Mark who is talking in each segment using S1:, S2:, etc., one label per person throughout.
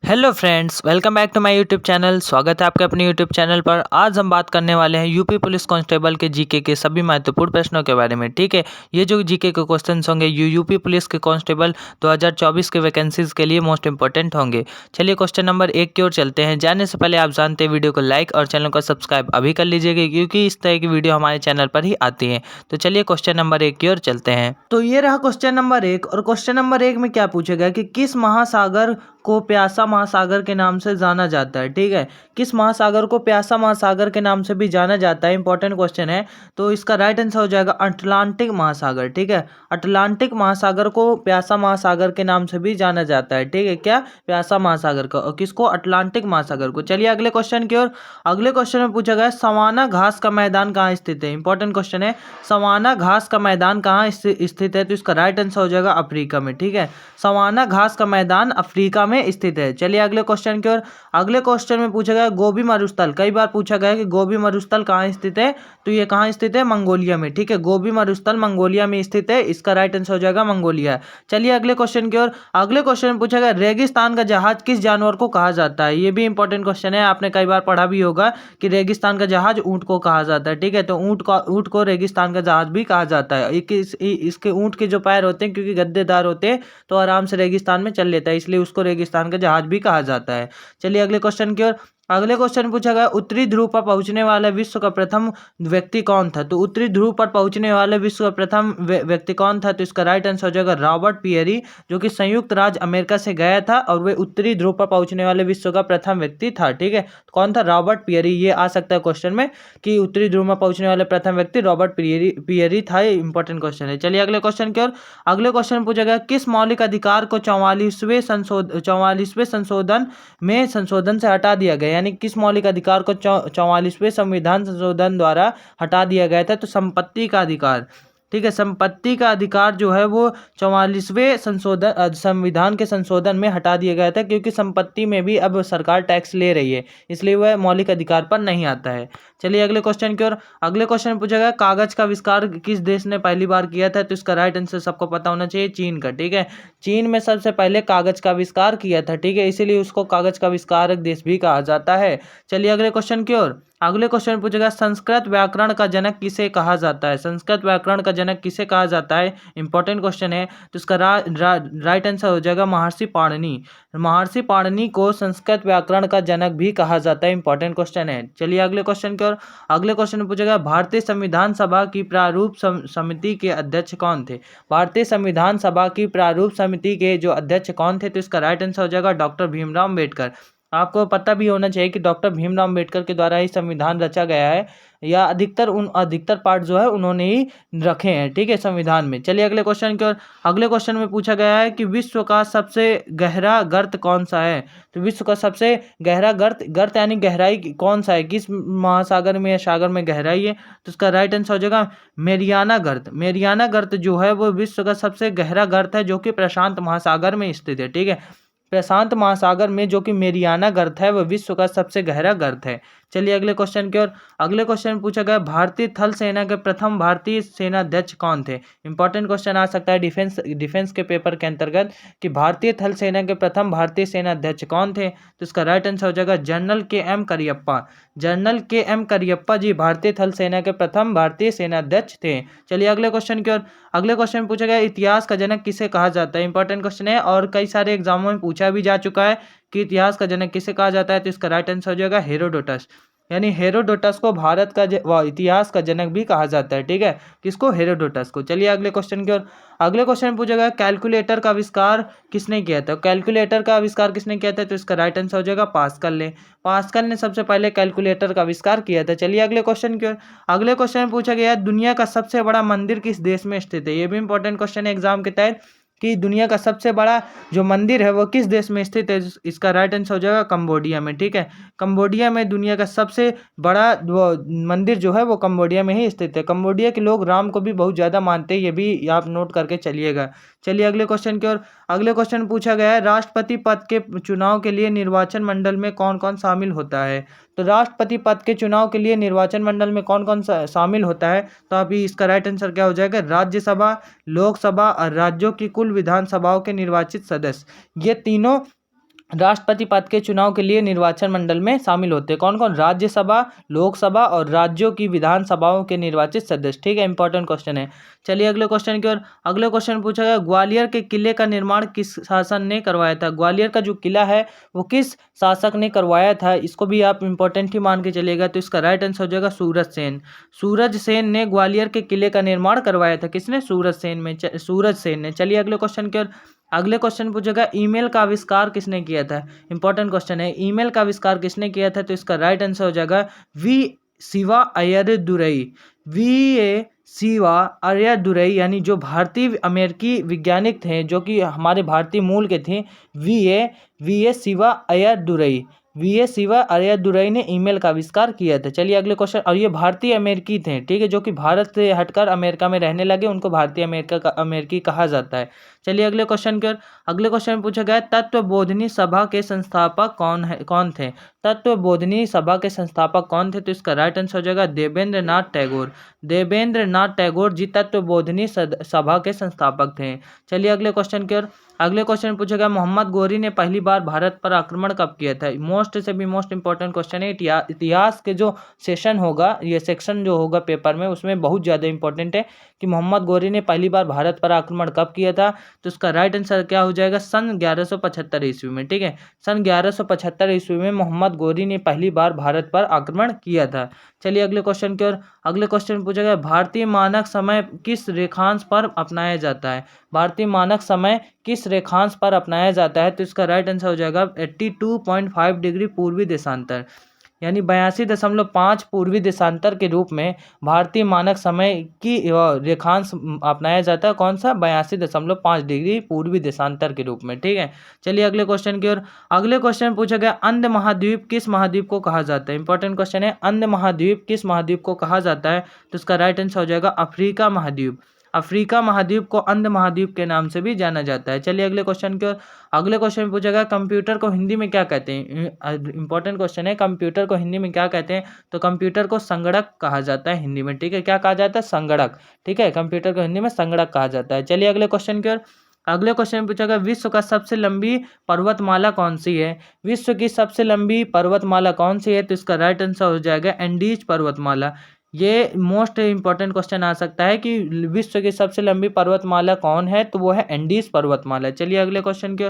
S1: Hello friends, welcome back to my YouTube channel. स्वागत है आपके अपने यूट्यूब चैनल पर। आज हम बात करने वाले हैं यूपी पुलिस कांस्टेबल के जीके के सभी महत्वपूर्ण प्रश्नों के बारे में। ठीक है, ये जो जीके के क्वेश्चंस होंगे यूपी पुलिस के कांस्टेबल 2024 के वैकेंसीज के लिए मोस्ट इंपॉर्टेंट होंगे। चलिए क्वेश्चन नंबर 1 की ओर चलते हैं। जाने से पहले आप जानते हैं वीडियो को लाइक और चैनल को सब्सक्राइब अभी कर लीजिएगा, क्योंकि इस तरह की वीडियो हमारे चैनल पर ही आती है। तो चलिए क्वेश्चन नंबर 1 की ओर चलते हैं। तो ये रहा क्वेश्चन नंबर 1, और क्वेश्चन नंबर 1 में क्या पूछा गया कि किस महासागर को प्यासा महासागर के नाम से जाना जाता है। ठीक है, किस महासागर को प्यासा महासागर के नाम से भी जाना जाता है, इंपॉर्टेंट क्वेश्चन है। तो इसका राइट आंसर हो जाएगा अटलांटिक महासागर। ठीक है, अटलांटिक महासागर को प्यासा महासागर के नाम से भी जाना जाता है। ठीक है, क्या प्यासा महासागर को, और किसको, अटलांटिक महासागर को। चलिए अगले क्वेश्चन की ओर। अगले क्वेश्चन में पूछा गया सवाना घास का मैदान कहाँ स्थित है। इंपॉर्टेंट क्वेश्चन है, सवाना घास का मैदान कहाँ स्थित है। तो इसका राइट आंसर हो जाएगा अफ्रीका में। ठीक है, सवाना घास का मैदान अफ्रीका में स्थित है। चलिए अगले क्वेश्चन की ओर। अगले क्वेश्चन में पूछा गया गोबी मरुस्थल। कई बार पूछा गया कि गोबी मरुस्थल कहाँ स्थित है। तो ये कहाँ स्थित है, मंगोलिया में। ठीक है, गोबी मरुस्थल मंगोलिया में स्थित है। इसका राइट आंसर हो जाएगा मंगोलिया। चलिए अगले क्वेश्चन की ओर। अगले क्वेश्चन में पूछा गया रेगिस्तान का जहाज किस जानवर को कहा जाता है। ये भी इंपॉर्टेंट क्वेश्चन है, आपने कई बार पढ़ा भी होगा कि रेगिस्तान का जहाज ऊंट को कहा जाता है। ठीक है, तो ऊंट को रेगिस्तान का जहाज भी कहा जाता है। इसके ऊंट के जो पैर होते हैं, क्योंकि गद्देदार होते हैं, तो आराम से रेगिस्तान में चल लेता है, इसलिए उसको रेगिस्तान का जहाज भी कहा जाता है। चलिए अगले क्वेश्चन की ओर। अगले क्वेश्चन पूछा गया उत्तरी ध्रुव पर पहुंचने वाला विश्व का प्रथम व्यक्ति कौन था। तो उत्तरी ध्रुव पर पहुंचने वाले विश्व का प्रथम व्यक्ति कौन था। तो इसका राइट आंसर हो जाएगा रॉबर्ट पियरी, जो कि संयुक्त राज्य अमेरिका से गया था, और वे उत्तरी ध्रुव पर पहुंचने वाले विश्व का प्रथम व्यक्ति था। ठीक है, कौन था, रॉबर्ट पियरी। ये आ सकता है क्वेश्चन में कि उत्तरी ध्रुव में पहुंचने वाले प्रथम व्यक्ति रॉबर्ट पियरी था। ये इंपॉर्टेंट क्वेश्चन है। चलिए अगले क्वेश्चन की ओर। अगले क्वेश्चन पूछा गया किस मौलिक अधिकार को 44वें संशोधन में संशोधन से हटा दिया गया, यानी किस मौलिक अधिकार को 44वें संविधान संशोधन द्वारा हटा दिया गया था। तो संपत्ति का अधिकार। ठीक है, संपत्ति का अधिकार जो है वो 44वें संविधान के संशोधन में हटा दिया गया था, क्योंकि संपत्ति में भी अब सरकार टैक्स ले रही है, इसलिए वह मौलिक अधिकार पर नहीं आता है। चलिए अगले क्वेश्चन की ओर। अगले क्वेश्चन पूछा गया कागज का आविष्कार किस देश ने पहली बार किया था। तो इसका राइट आंसर सबको पता होना चाहिए, चीन का। ठीक है, चीन में सबसे पहले कागज का आविष्कार किया था। ठीक है, इसीलिए उसको कागज का आविष्कारक देश भी कहा जाता है। चलिए अगले क्वेश्चन की ओर। अगले क्वेश्चन पूछेगा संस्कृत व्याकरण का जनक किसे कहा जाता है। संस्कृत व्याकरण का जनक किसे कहा जाता है, इंपॉर्टेंट क्वेश्चन है। तो इसका राइट आंसर हो जाएगा महर्षि पाणिनि। महर्षि पाणिनि को संस्कृत व्याकरण का जनक भी कहा जाता है, इंपॉर्टेंट क्वेश्चन है। चलिए अगले क्वेश्चन की ओर। अगले क्वेश्चन में पूछेगा भारतीय संविधान सभा की प्रारूप समिति के अध्यक्ष कौन थे। भारतीय संविधान सभा की प्रारूप समिति के जो अध्यक्ष कौन थे। तो इसका राइट आंसर हो जाएगा डॉक्टर भीमराव अम्बेडकर। आपको पता भी होना चाहिए कि डॉक्टर भीमराव अम्बेडकर के द्वारा ही संविधान रचा गया है, या अधिकतर पार्ट जो है उन्होंने ही रखे हैं। ठीक है, संविधान में। चलिए अगले क्वेश्चन की ओर। अगले क्वेश्चन में पूछा गया है कि विश्व का सबसे गहरा गर्त कौन सा है। तो विश्व का सबसे गहरा गर्त यानी गहराई कौन सा है, किस महासागर में या सागर में गहराई है। तो इसका राइट आंसर हो जाएगा मेरियाना गर्त। मेरियाना गर्त जो है वो विश्व का सबसे गहरा गर्त है, जो कि प्रशांत महासागर में स्थित है। ठीक है, प्रशांत महासागर में जो कि मेरियाना गर्त है वह विश्व का सबसे गहरा गर्त है। चलिए अगले क्वेश्चन की ओर। अगले क्वेश्चन में पूछा गया भारतीय थल सेना के प्रथम भारतीय सेनाध्यक्ष कौन थे। इंपॉर्टेंट क्वेश्चन आ सकता है डिफेंस के पेपर के अंतर्गत कि भारतीय थल सेना के प्रथम भारतीय सेनाध्यक्ष कौन थे। तो इसका राइट आंसर हो जाएगा general KM Cariappa. General KM Cariappa ji भारतीय थल सेना के प्रथम भारतीय सेनाध्यक्ष थे। चलिए अगले क्वेश्चन की ओर। अगले क्वेश्चन में पूछा गया इतिहास का जनक किसे कहा जाता है। इंपॉर्टेंट क्वेश्चन है, और कई सारे एग्जामों में पूछा भी जा चुका है कि इतिहास का जनक किसे कहा जाता है। तो इसका राइट आंसर हो जाएगा हेरोडोटस। यानी हेरोडोटस को भारत का इतिहास का जनक भी कहा जाता है। ठीक है, किसको, हेरोडोटस को। चलिए अगले क्वेश्चन की ओर। अगले क्वेश्चन में पूछा गया कैलकुलेटर का आविष्कार किसने किया था। कैलकुलेटर का आविष्कार किसने किया था। तो इसका राइट आंसर हो जाएगा पास्कल ने। पास्कल ने सबसे पहले कैलकुलेटर का आविष्कार किया था। चलिए अगले क्वेश्चन की ओर। अगले क्वेश्चन में पूछा गया दुनिया का सबसे बड़ा मंदिर किस देश में स्थित है। ये भी इंपॉर्टेंट क्वेश्चन है एग्जाम के तहत कि दुनिया का सबसे बड़ा जो मंदिर है वो किस देश में स्थित है। इसका राइट आंसर हो जाएगा कंबोडिया में। ठीक है, कंबोडिया में दुनिया का सबसे बड़ा वो मंदिर जो है वो कंबोडिया में ही स्थित है। कंबोडिया के लोग राम को भी बहुत ज़्यादा मानते हैं, ये भी आप नोट करके चलिएगा। चलिए अगले क्वेश्चन की ओर। अगले क्वेश्चन पूछा गया है राष्ट्रपति पद के चुनाव के लिए निर्वाचन मंडल में कौन कौन शामिल होता है। तो राष्ट्रपति पद के चुनाव के लिए निर्वाचन मंडल में कौन कौन शामिल होता है। तो अभी इसका राइट आंसर क्या हो जाएगा, राज्यसभा, लोकसभा और राज्यों की कुल विधानसभाओं के निर्वाचित सदस्य। ये तीनों राष्ट्रपति पद के चुनाव के लिए निर्वाचन मंडल में शामिल होते हैं? कौन कौन? राज्यसभा, लोकसभा और राज्यों की विधानसभाओं के निर्वाचित सदस्य। ठीक है, इंपॉर्टेंट क्वेश्चन है। चलिए अगले क्वेश्चन की ओर। अगले क्वेश्चन पूछा गया, ग्वालियर के किले का निर्माण किस शासन ने करवाया था? ग्वालियर का जो किला है वो किस शासक ने करवाया था? इसको भी आप इंपॉर्टेंट ही मान के चलिएगा। तो इसका राइट आंसर हो जाएगा सूरज सेन। सूरज सेन ने ग्वालियर के किले का निर्माण करवाया था। किसने? सूरज सेन ने। चलिए अगले क्वेश्चन की ओर। अगले क्वेश्चन पूछेगा, ईमेल का आविष्कार किसने किया था? इंपॉर्टेंट क्वेश्चन है, ईमेल का आविष्कार किसने किया था? तो इसका राइट आंसर हो जाएगा वी शिवा अय्यरदुरई। शिवा अय्यरदुरई यानी जो भारतीय अमेरिकी वैज्ञानिक थे, जो कि हमारे भारतीय मूल के थे, वी ए शिवा अय्यरदुरई। शिवा अय्यरदुरई ने ईमेल का आविष्कार किया था। चलिए अगले क्वेश्चन। और ये भारतीय अमेरिकी थे, ठीक है, जो कि भारत से हटकर अमेरिका में रहने लगे, उनको भारतीय अमेरिकी कहा जाता है। चलिए अगले क्वेश्चन की ओर। अगले क्वेश्चन पूछा गया, तत्वबोधिनी सभा के संस्थापक कौन थे? तत्वबोधिनी सभा के संस्थापक कौन थे? तो इसका राइट आंसर हो जाएगा देवेंद्र नाथ टैगोर। देवेंद्र नाथ टैगोर जी तत्वबोधिनी सभा के संस्थापक थे। चलिए अगले क्वेश्चन की ओर। अगले क्वेश्चन पूछा गया, मोहम्मद गोरी ने पहली बार भारत पर आक्रमण कब किया था? मोस्ट से भी मोस्ट इंपॉर्टेंट क्वेश्चन है। इतिहास के जो सेशन होगा, ये सेक्शन जो होगा पेपर में, उसमें बहुत ज़्यादा इंपॉर्टेंट है कि मोहम्मद गोरी ने पहली बार भारत पर आक्रमण कब किया था? तो उसका राइट आंसर क्या हो जाएगा? सन 1175 ईस्वी में। ठीक है, सन 1175 ईस्वी में मोहम्मद गोरी ने पहली बार भारत पर आक्रमण किया था। चलिए अगले क्वेश्चन की ओर। अगले क्वेश्चन पूछा गया, भारतीय मानक समय किस रेखांश पर अपनाया जाता है? भारतीय मानक समय किस रेखांश पर अपनाया जाता है? तो इसका राइट आंसर हो जाएगा 82.5 डिग्री पूर्वी देशांतर, यानी 82.5 पूर्वी देशांतर के रूप में भारतीय मानक समय की रेखांश अपनाया जाता है। कौन सा? 82.5 डिग्री पूर्वी देशांतर के रूप में। ठीक है, चलिए अगले क्वेश्चन की ओर। अगले क्वेश्चन पूछा गया, अंध महाद्वीप किस महाद्वीप को कहा जाता है? इंपॉर्टेंट क्वेश्चन है, अंध महाद्वीप किस महाद्वीप को कहा जाता है? तो इसका राइट आंसर हो जाएगा अफ्रीका महाद्वीप। अफ्रीका महाद्वीप को अंध महाद्वीप के नाम से भी जाना जाता है। चलिए अगले क्वेश्चन की ओर। अगले क्वेश्चन पूछा गया, कंप्यूटर को हिंदी में क्या कहते हैं? इंपॉर्टेंट क्वेश्चन है, कंप्यूटर को हिंदी में क्या कहते हैं? तो कंप्यूटर को संगणक कहा जाता है हिंदी में। ठीक है, क्या कहा जाता है? संगणक। ठीक है, कंप्यूटर को हिंदी में संगणक कहा जाता है। चलिए अगले क्वेश्चन की ओर। अगले क्वेश्चन पूछा गया, विश्व का सबसे लंबी पर्वतमाला कौन सी है? विश्व की सबसे लंबी पर्वतमाला कौन सी है? तो इसका राइट आंसर हो जाएगा एंडीज पर्वतमाला। ये मोस्ट इंपॉर्टेंट क्वेश्चन आ सकता है कि विश्व की सबसे लंबी पर्वतमाला कौन है? तो वो है एंडीज पर्वतमाला। चलिए अगले क्वेश्चन के।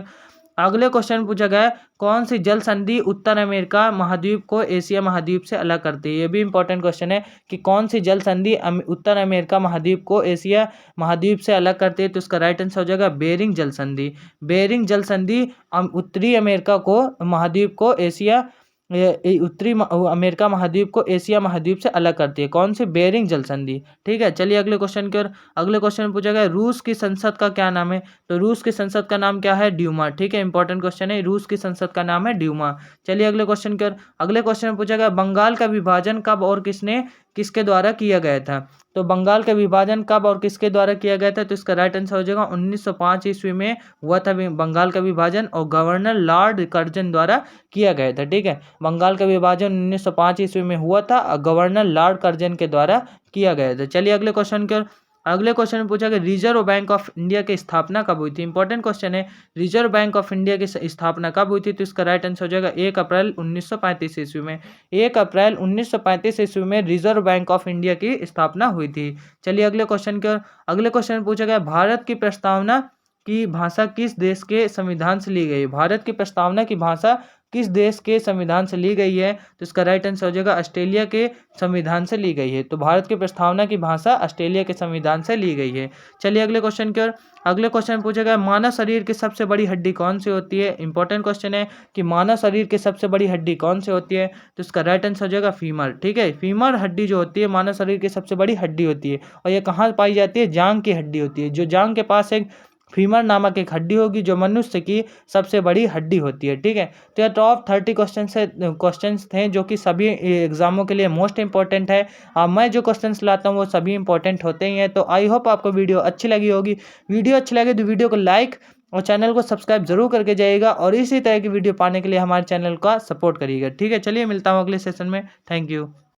S1: अगले क्वेश्चन पूछा गया, कौन सी जल संधि उत्तर अमेरिका महाद्वीप को एशिया महाद्वीप से अलग करती है? ये भी इंपॉर्टेंट क्वेश्चन है कि कौन सी जल संधि उत्तर अमेरिका महाद्वीप को एशिया महाद्वीप से अलग करती है? तो उसका राइट आंसर हो जाएगा बेरिंग जल संधि। बेरिंग जल संधि उत्तरी अमेरिका को महाद्वीप को एशिया उत्तरी अमेरिका महाद्वीप को एशिया महाद्वीप से अलग करती है। कौन सी? बेरिंग जल संधि। ठीक है, चलिए अगले क्वेश्चन की ओर। अगले क्वेश्चन पूछा गया, रूस की संसद का क्या नाम है? तो रूस की संसद का नाम क्या है? ड्यूमा। ठीक है, इंपॉर्टेंट क्वेश्चन है, रूस की संसद का नाम है ड्यूमा। चलिए अगले क्वेश्चन की ओर। अगले क्वेश्चन पूछा गया, बंगाल का विभाजन कब और किसके द्वारा किया गया था? तो बंगाल का विभाजन कब और किसके द्वारा किया गया था? तो इसका राइट आंसर हो जाएगा 1905 ईस्वी में हुआ था बंगाल का विभाजन, और गवर्नर लॉर्ड कर्जन द्वारा किया गया था। ठीक है, बंगाल का विभाजन 1905 ईस्वी में हुआ था, गवर्नर लॉर्ड कर्जन के द्वारा किया गया था। चलिए अगले क्वेश्चन की ओर। अगले क्वेश्चन में पूछा कि रिजर्व बैंक ऑफ इंडिया की स्थापना कब हुई थी? इंपॉर्टेंट क्वेश्चन है, रिजर्व बैंक ऑफ इंडिया की स्थापना कब हुई थी? तो इसका राइट आंसर हो जाएगा 1 अप्रैल 1935 ईस्वी में। 1 अप्रैल 1935 ईस्वी में रिजर्व बैंक ऑफ इंडिया की स्थापना हुई थी। चलिए अगले क्वेश्चन की ओर। अगले क्वेश्चन में पूछा गया, भारत की प्रस्तावना की भाषा किस देश के संविधान से ली गई? भारत की प्रस्तावना की भाषा किस देश के संविधान से ली गई है? तो इसका राइट आंसर हो जाएगा ऑस्ट्रेलिया के संविधान से ली गई है। तो भारत की प्रस्तावना की भाषा ऑस्ट्रेलिया के संविधान से ली गई है। चलिए अगले क्वेश्चन की ओर। अगले क्वेश्चन पूछा गया, मानव शरीर की सबसे बड़ी हड्डी कौन सी होती है? इंपॉर्टेंट क्वेश्चन है कि मानव शरीर की सबसे बड़ी हड्डी कौन सी होती है? तो इसका राइट आंसर हो जाएगा फीमर। ठीक है, फीमर हड्डी जो होती है मानव शरीर की सबसे बड़ी हड्डी होती है, और ये कहाँ पाई जाती है? जांघ की हड्डी होती है। जो जांघ के पास एक फीमर नामक एक हड्डी होगी, जो मनुष्य की सबसे बड़ी हड्डी होती है। ठीक है, तो यह टॉप 30 क्वेश्चंस थे जो कि सभी एग्जामों के लिए मोस्ट इंपॉर्टेंट है। मैं जो क्वेश्चंस लाता हूँ वो सभी इंपॉर्टेंट होते ही हैं। तो आई होप आपको वीडियो अच्छी लगी होगी। वीडियो अच्छी लगे तो वीडियो को लाइक और चैनल को सब्सक्राइब जरूर करके जाइएगा, और इसी तरह की वीडियो पाने के लिए हमारे चैनल का सपोर्ट करिएगा। ठीक है, चलिए मिलता हूँ अगले सेशन में। Thank you.